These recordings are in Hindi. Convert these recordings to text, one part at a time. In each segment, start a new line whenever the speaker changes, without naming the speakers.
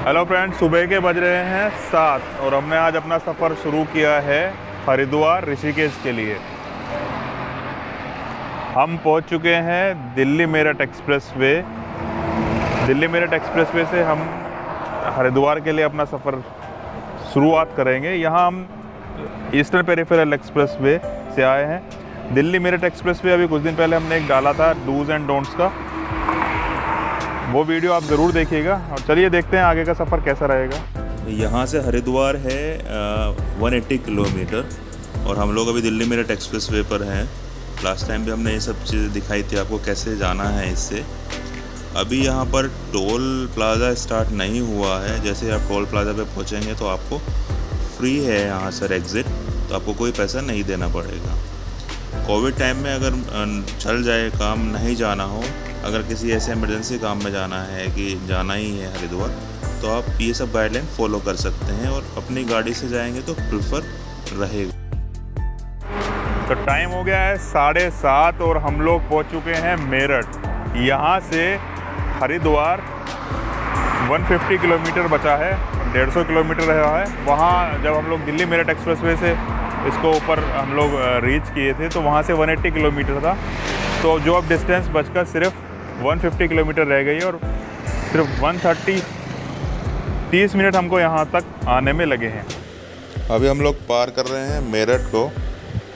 हेलो फ्रेंड्स, सुबह के बज रहे हैं 7 और हमने आज अपना सफ़र शुरू किया है हरिद्वार ऋषिकेश के लिए। हम पहुंच चुके हैं दिल्ली मेरठ एक्सप्रेसवे। दिल्ली मेरठ एक्सप्रेसवे से हम हरिद्वार के लिए अपना सफ़र शुरुआत करेंगे। यहाँ हम ईस्टर्न पेरिफेरल एक्सप्रेसवे से आए हैं। दिल्ली मेरठ एक्सप्रेसवे अभी कुछ दिन पहले हमने एक डाला था डूज़ एंड डोंट्स का, वो वीडियो आप ज़रूर देखिएगा। और चलिए देखते हैं आगे का सफ़र कैसा रहेगा।
यहाँ से हरिद्वार है 180 किलोमीटर और हम लोग अभी दिल्ली मेरठ एक्सप्रेसवे पर हैं। लास्ट टाइम भी हमने ये सब चीज़ें दिखाई थी आपको कैसे जाना है इससे। अभी यहाँ पर टोल प्लाज़ा स्टार्ट नहीं हुआ है। जैसे आप टोल प्लाज़ा पे पहुँचेंगे तो आपको फ्री है यहाँ सर एग्ज़िट, तो आपको कोई पैसा नहीं देना पड़ेगा। कोविड टाइम में अगर चल जाए काम, नहीं जाना हो, अगर किसी ऐसे इमरजेंसी काम में जाना है कि जाना ही है हरिद्वार, तो आप ये सब गाइडलाइन फॉलो कर सकते हैं और अपनी गाड़ी से जाएंगे तो प्रेफर रहेगा।
तो टाइम हो गया है 7:30 और हम लोग पहुंच चुके हैं मेरठ। यहाँ से हरिद्वार 150 किलोमीटर बचा है, 150 किलोमीटर रहा है। वहाँ जब हम लोग दिल्ली मेरठ एक्सप्रेसवे से इसको ऊपर हम लोग रीच किए थे तो वहाँ से 180 किलोमीटर था। तो जो अब डिस्टेंस बचकर सिर्फ 150 किलोमीटर रह गई और सिर्फ 30 मिनट हमको यहाँ तक आने में लगे हैं।
अभी हम लोग पार कर रहे हैं मेरठ को।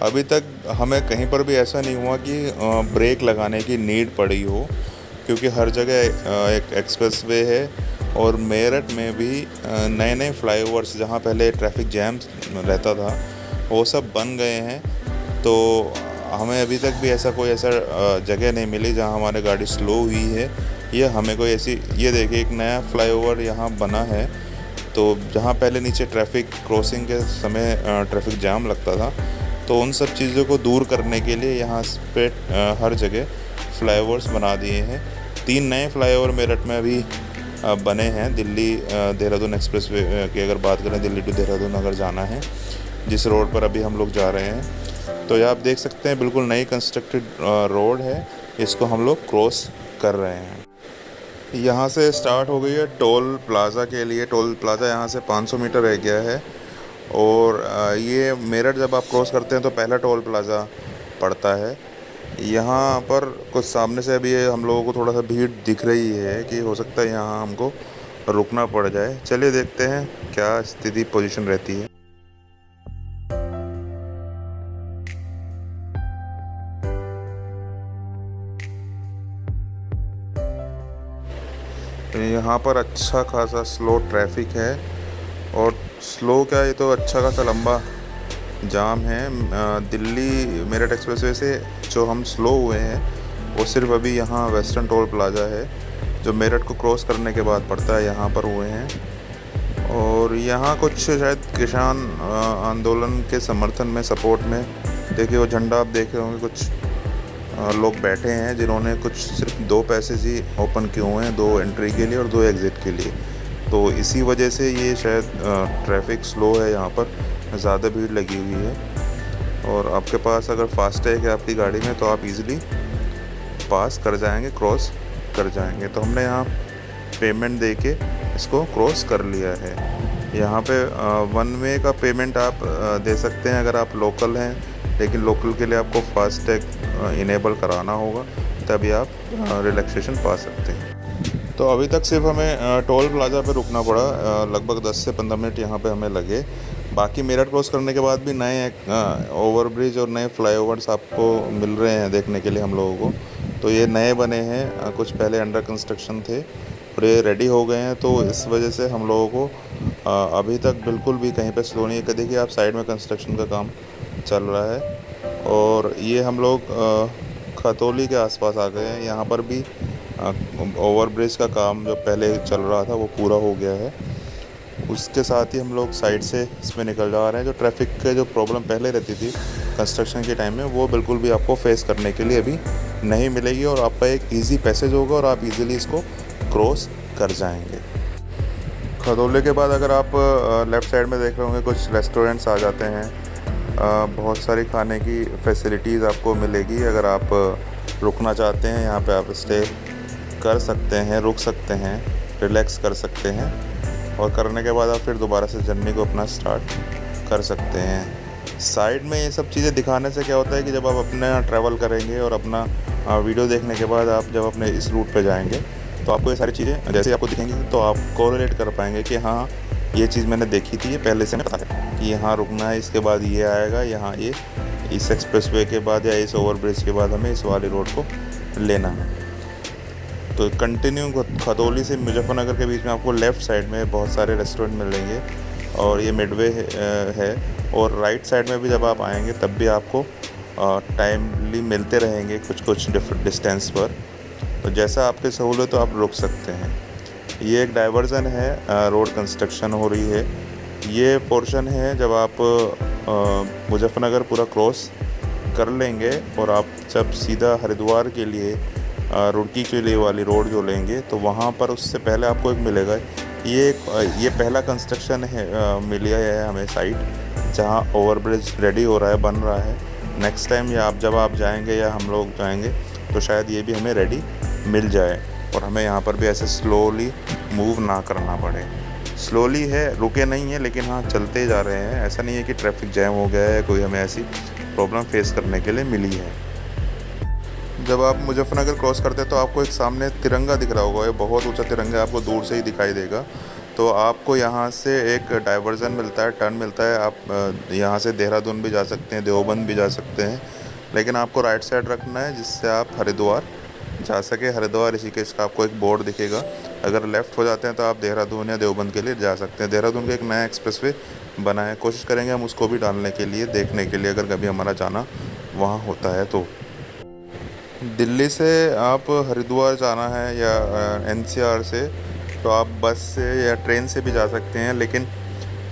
अभी तक हमें कहीं पर भी ऐसा नहीं हुआ कि ब्रेक लगाने की नीड पड़ी हो, क्योंकि हर जगह एक एक्सप्रेसवे है। और मेरठ में भी नए नए फ्लाईओवर्स, जहाँ पहले ट्रैफिक जैम रहता था, वो सब बन गए हैं। तो हमें अभी तक भी कोई जगह नहीं मिली जहाँ हमारी गाड़ी स्लो हुई है। ये हमें कोई ऐसी, ये देखिए एक नया फ्लाईओवर यहाँ बना है। तो जहाँ पहले नीचे ट्रैफिक क्रॉसिंग के समय ट्रैफिक जाम लगता था, तो उन सब चीज़ों को दूर करने के लिए यहाँ पे हर जगह फ्लाईओवर्स बना दिए हैं। 3 नए फ्लाईओवर मेरठ में अभी बने हैं। दिल्ली देहरादून एक्सप्रेसवे की अगर बात करें, दिल्ली टू देहरादून अगर जाना है, जिस रोड पर अभी हम लोग जा रहे हैं, तो ये आप देख सकते हैं बिल्कुल नई कंस्ट्रक्टेड रोड है। इसको हम लोग क्रॉस कर रहे हैं। यहाँ से स्टार्ट हो गई है टोल प्लाज़ा के लिए। टोल प्लाज़ा यहाँ से 500 मीटर रह गया है। और ये मेरठ जब आप क्रॉस करते हैं तो पहला टोल प्लाज़ा पड़ता है। यहाँ पर कुछ सामने से अभी हम लोगों को थोड़ा सा भीड़ दिख रही है कि हो सकता है यहाँ हमको रुकना पड़ जाए। चलिए देखते हैं क्या स्थिति पोजीशन रहती है। यहाँ पर अच्छा खासा स्लो ट्रैफिक है। और स्लो क्या, ये तो अच्छा खासा लंबा जाम है। दिल्ली मेरठ एक्सप्रेसवे से जो हम स्लो हुए हैं वो सिर्फ अभी यहाँ वेस्टर्न टोल प्लाज़ा है, जो मेरठ को क्रॉस करने के बाद पड़ता है, यहाँ पर हुए हैं। और यहाँ कुछ शायद किसान आंदोलन के समर्थन में, सपोर्ट में, देखिए वो झंडा आप देख रहे होंगे। कुछ लोग बैठे हैं जिन्होंने कुछ सिर्फ 2 पैसेज ही ओपन किए हुए हैं, 2 एंट्री के लिए और 2 एग्ज़िट के लिए। तो इसी वजह से ये शायद ट्रैफिक स्लो है, यहाँ पर ज़्यादा भीड़ लगी हुई है। और आपके पास अगर फास्टैग है आपकी गाड़ी में तो आप इजीली पास कर जाएंगे, क्रॉस कर जाएंगे। तो हमने यहाँ पेमेंट दे के इसको क्रॉस कर लिया है। यहाँ पे 1 वे का पेमेंट आप दे सकते हैं अगर आप लोकल हैं, लेकिन लोकल के लिए आपको फास्टैग इनेबल कराना होगा, तभी आप रिलैक्सेशन पा सकते हैं। तो अभी तक सिर्फ हमें टोल प्लाज़ा पे रुकना पड़ा। लगभग 10 से 15 मिनट यहाँ पे हमें लगे। बाकी मेरठ क्रॉस करने के बाद भी नए ओवरब्रिज और नए फ्लाईओवर्स आपको मिल रहे हैं देखने के लिए हम लोगों को। तो ये नए बने हैं, कुछ पहले अंडर कंस्ट्रक्शन थे और ये रेडी हो गए हैं। तो इस वजह से हम लोगों को अभी तक बिल्कुल भी कहीं पे स्लो नहीं है। देखिए आप साइड में कंस्ट्रक्शन का काम चल रहा है। और ये हम लोग खतौली के आसपास आ गए हैं। यहाँ पर भी ओवरब्रिज का काम जो पहले चल रहा था वो पूरा हो गया है। उसके साथ ही हम लोग साइड से इसमें निकल जा रहे हैं। जो ट्रैफिक के जो प्रॉब्लम पहले रहती थी कंस्ट्रक्शन के टाइम में, वो बिल्कुल भी आपको फेस करने के लिए अभी नहीं मिलेगी और आपका एक ईजी पैसेज होगा और आप इजीली इसको क्रॉस कर जाएंगे। खतौली के बाद अगर आप लेफ़्ट साइड में देख रहे होंगे कुछ रेस्टोरेंट्स आ जाते हैं। बहुत सारी खाने की फैसिलिटीज़ आपको मिलेगी। अगर आप रुकना चाहते हैं यहाँ पे आप स्टे कर सकते हैं, रुक सकते हैं, रिलैक्स कर सकते हैं। और करने के बाद आप फिर दोबारा से जर्नी को अपना स्टार्ट कर सकते हैं। साइड में ये सब चीज़ें दिखाने से क्या होता है कि जब आप अपना ट्रैवल करेंगे और अपना वीडियो देखने के बाद आप जब अपने इस रूट पे जाएंगे तो आपको ये सारी चीज़ें जैसे आपको दिखेंगी तो आप कोरिलेट कर पाएंगे कि हाँ ये चीज़ मैंने देखी थी, ये पहले से पता है कि यहाँ रुकना है, इसके बाद ये आएगा, यहाँ ये इस एक्सप्रेसवे के बाद या इस ओवरब्रिज के बाद हमें इस वाली रोड को लेना है। तो कंटिन्यू खतौली से मुजफ्फरनगर के बीच में आपको लेफ़्ट साइड में बहुत सारे रेस्टोरेंट मिलेंगे और ये मिडवे है। और राइट साइड में भी जब आप आएंगे तब भी आपको टाइमली मिलते रहेंगे कुछ डिफरेंट डिस्टेंस पर। तो जैसा आपकी सहूलत तो आप रुक सकते हैं। ये एक डाइवर्जन है, रोड कंस्ट्रक्शन हो रही है। ये पोर्शन है जब आप मुजफ्फरनगर पूरा क्रॉस कर लेंगे और आप जब सीधा हरिद्वार के लिए रुड़की के लिए वाली रोड जो लेंगे तो वहाँ पर उससे पहले आपको एक मिलेगा। ये पहला कंस्ट्रक्शन है मिला है हमें साइट जहाँ ओवरब्रिज रेडी हो रहा है, बन रहा है। नेक्स्ट टाइम या जब आप जाएंगे या हम लोग जाएंगे तो शायद ये भी हमें रेडी मिल जाए और हमें यहाँ पर भी ऐसे स्लोली मूव ना करना पड़े। स्लोली है, रुके नहीं है, लेकिन हाँ चलते जा रहे हैं। ऐसा नहीं है कि ट्रैफिक जैम हो गया है, कोई हमें ऐसी प्रॉब्लम फेस करने के लिए मिली है। जब आप मुजफ्फरनगर क्रॉस करते हैं तो आपको एक सामने तिरंगा दिख रहा होगा, ये बहुत ऊंचा तिरंगा आपको दूर से ही दिखाई देगा। तो आपको यहाँ से एक डाइवर्जन मिलता है, टर्न मिलता है। आप यहाँ से देहरादून भी जा सकते हैं, देवबंद भी जा सकते हैं, लेकिन आपको राइट साइड रखना है जिससे आप हरिद्वार जा सके। हरिद्वार ऋषिकेश का आपको एक बोर्ड दिखेगा। अगर लेफ़्ट हो जाते हैं तो आप देहरादून या देवबंद के लिए जा सकते हैं। देहरादून का एक नया एक्सप्रेसवे बना है, कोशिश करेंगे हम उसको भी डालने के लिए, देखने के लिए, अगर कभी हमारा जाना वहाँ होता है तो। दिल्ली से आप हरिद्वार जाना है या NCR से तो आप बस से या ट्रेन से भी जा सकते हैं, लेकिन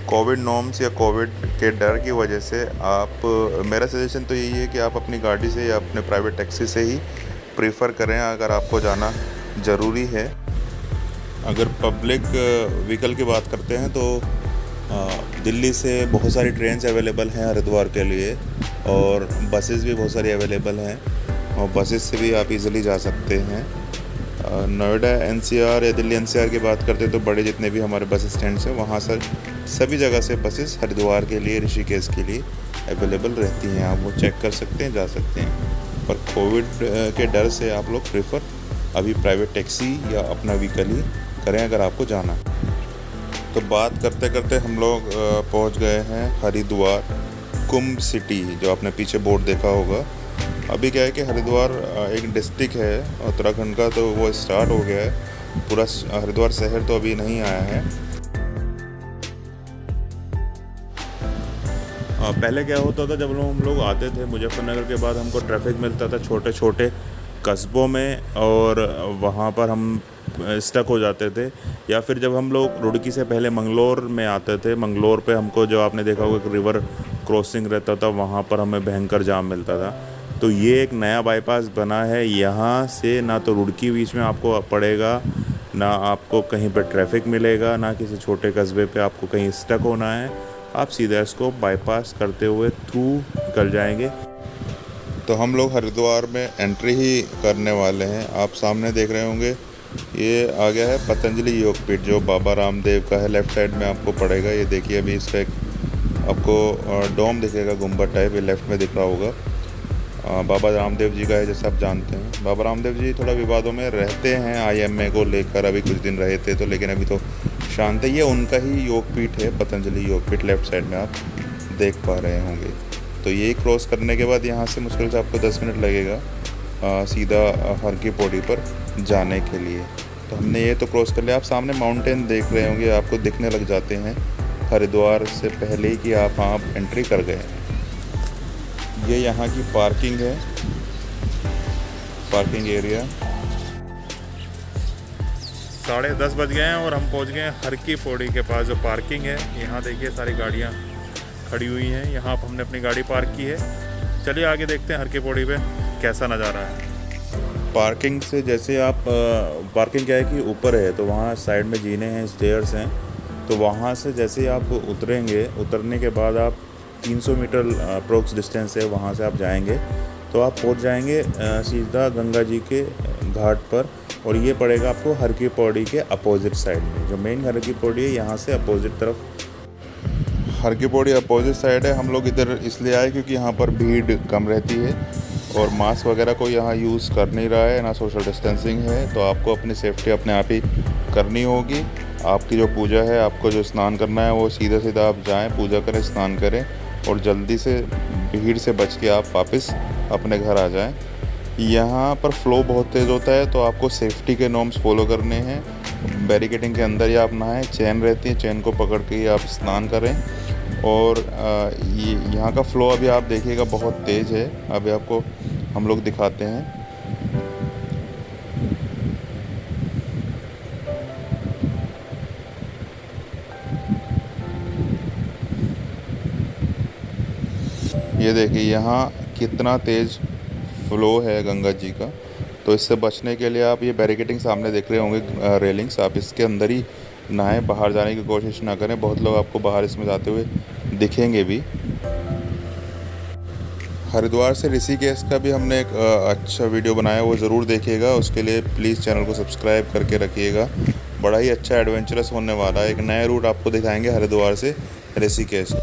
कोविड नॉर्म्स या कोविड के डर की वजह से आप, मेरा सजेशन तो यही है कि आप अपनी गाड़ी से या अपने प्राइवेट टैक्सी से ही प्रीफर करें अगर आपको जाना ज़रूरी है। अगर पब्लिक व्हीकल की बात करते हैं तो दिल्ली से बहुत सारी ट्रेन्स अवेलेबल हैं हरिद्वार के लिए और बसेस भी बहुत सारी अवेलेबल हैं और बसेस से भी आप इजीली जा सकते हैं। नोएडा NCR या दिल्ली NCR की बात करते हैं तो बड़े जितने भी हमारे बस स्टैंड्स हैं वहाँ से सभी जगह से बसेस हरिद्वार के लिए, ऋषिकेश के लिए अवेलेबल रहती हैं। आप वो चेक कर सकते हैं, जा सकते हैं। पर कोविड के डर से आप लोग प्रेफर अभी प्राइवेट टैक्सी या अपना व्हीकल ही करें अगर आपको जाना। तो बात करते करते हम लोग पहुंच गए हैं हरिद्वार कुंभ सिटी, जो आपने पीछे बोर्ड देखा होगा। अभी क्या है कि हरिद्वार एक डिस्ट्रिक्ट है उत्तराखंड का, तो वो स्टार्ट हो गया है। पूरा हरिद्वार शहर तो अभी नहीं आया है। पहले क्या होता था, जब हम लोग आते थे मुजफ्फरनगर के बाद हमको ट्रैफिक मिलता था छोटे छोटे कस्बों में और वहाँ पर हम स्टक हो जाते थे। या फिर जब हम लोग रुड़की से पहले मंगलोर में आते थे, मंगलोर पे हमको जो आपने देखा होगा एक रिवर क्रॉसिंग रहता था, वहाँ पर हमें भयंकर जाम मिलता था। तो ये एक नया बाईपास बना है, यहाँ से ना तो रुड़की बीच में आपको पड़ेगा, ना आपको कहीं पर ट्रैफिक मिलेगा, ना किसी छोटे कस्बे पे आपको कहीं स्टक होना है। आप सीधा इसको बाईपास करते हुए थ्रू निकल जाएंगे। तो हम लोग हरिद्वार में एंट्री ही करने वाले हैं। आप सामने देख रहे होंगे ये आ गया है पतंजलि योगपीठ, जो बाबा रामदेव का है। लेफ़्ट साइड में आपको पड़ेगा, ये देखिए अभी इसका एक आपको डोम दिखेगा, गुम्बद टाइप, ये लेफ़्ट में दिख रहा होगा। बाबा रामदेव जी का है, जैसे आप जानते हैं। बाबा रामदेव जी थोड़ा विवादों में रहते हैं IMA को लेकर, अभी कुछ दिन रहे थे तो, लेकिन अभी तो शांत है। ये उनका ही योगपीठ है, पतंजलि योगपीठ, लेफ़्ट साइड में आप देख पा रहे होंगे। तो ये क्रॉस करने के बाद यहाँ से मुश्किल से आपको 10 मिनट लगेगा सीधा हर की पौड़ी पर जाने के लिए। तो हमने ये तो क्रॉस कर लिया। आप सामने माउंटेन देख रहे होंगे, आपको दिखने लग जाते हैं हरिद्वार से पहले ही कि आप एंट्री कर गए हैं। ये यहाँ की पार्किंग है, पार्किंग एरिया।
10:30 बज गए हैं और हम पहुँच गए हैं हर की पौड़ी के पास, जो पार्किंग है। यहाँ देखिए सारी गाड़ियाँ खड़ी हुई हैं, यहाँ पर हमने अपनी गाड़ी पार्क की है। चलिए आगे देखते हैं हर की पौड़ी पे कैसा नज़ारा है।
पार्किंग से जैसे आप पार्किंग क्या है कि ऊपर है, तो वहाँ साइड में जीने हैं, स्टेयर्स हैं। तो वहाँ से जैसे आप उतरेंगे, उतरने के बाद आप 300 मीटर अप्रोक्स डिस्टेंस है, वहाँ से आप जाएंगे तो आप पहुंच जाएंगे सीधा गंगा जी के घाट पर। और ये पड़ेगा आपको हर की पौड़ी के अपोजिट साइड में। जो मेन हर की पौड़ी है यहाँ से अपोजिट तरफ।
हर की पौड़ी अपोजिट साइड है। हम लोग इधर इसलिए आए क्योंकि यहाँ पर भीड़ कम रहती है और मास्क वगैरह को यहाँ यूज़ कर नहीं रहा है, ना सोशल डिस्टेंसिंग है। तो आपको अपनी सेफ्टी अपने आप ही करनी होगी। आपकी जो पूजा है, आपको जो स्नान करना है, वो सीधा सीधा आप जाएं, पूजा करें, स्नान करें और जल्दी से भीड़ से बच के आप वापस अपने घर आ जाएं। यहाँ पर फ़्लो बहुत तेज़ होता है, तो आपको सेफ्टी के नॉर्म्स फॉलो करने हैं। बैरिकेडिंग के अंदर ही आप नहाएं, चेन रहती है, चेन को पकड़ के ही आप स्नान करें। और ये यहाँ का फ़्लो अभी आप देखिएगा बहुत तेज़ है। अभी आपको हम लोग दिखाते हैं। ये देखिए यहाँ कितना तेज़ फ़्लो है गंगा जी का। तो इससे बचने के लिए आप ये बैरिकेडिंग सामने देख रहे होंगे, रेलिंग्स, आप इसके अंदर ही नहाएं, बाहर जाने की कोशिश ना करें। बहुत लोग आपको बाहर इसमें जाते हुए दिखेंगे भी। हरिद्वार से ऋषिकेश का भी हमने एक अच्छा वीडियो बनाया, वो ज़रूर देखिएगा। उसके लिए प्लीज़ चैनल को सब्सक्राइब करके रखिएगा। बड़ा ही अच्छा एडवेंचरस होने वाला है। एक नया रूट आपको दिखाएंगे हरिद्वार से ऋषिकेश।